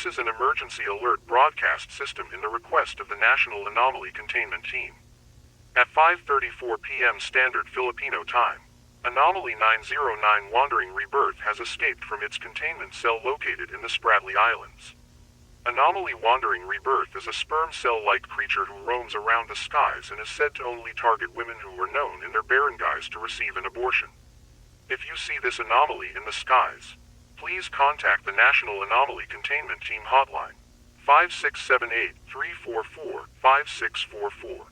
This is an emergency alert broadcast system in the request of the National Anomaly Containment Team. At 5:34 p.m. Standard Filipino Time, Anomaly 909 Wandering Rebirth has escaped from its containment cell located in the Spratly Islands. Anomaly Wandering Rebirth is a sperm cell-like creature who roams around the skies and is said to only target women who are known in their barangays to receive an abortion. If you see this anomaly in the skies, please contact the National Anomaly Containment Team hotline, 5678-344-5644,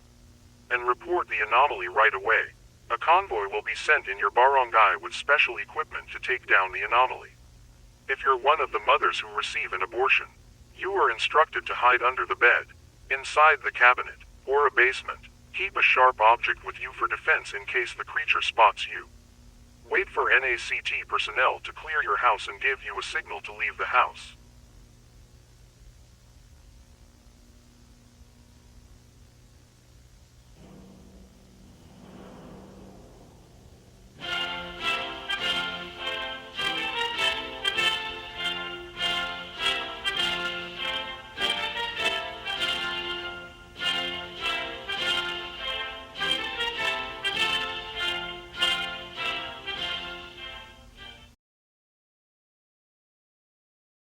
and report the anomaly right away. A convoy will be sent in your barangay with special equipment to take down the anomaly. If you're one of the mothers who receive an abortion, you are instructed to hide under the bed, inside the cabinet, or a basement. Keep a sharp object with you for defense in case the creature spots you. Wait for NACT personnel to clear your house and give you a signal to leave the house.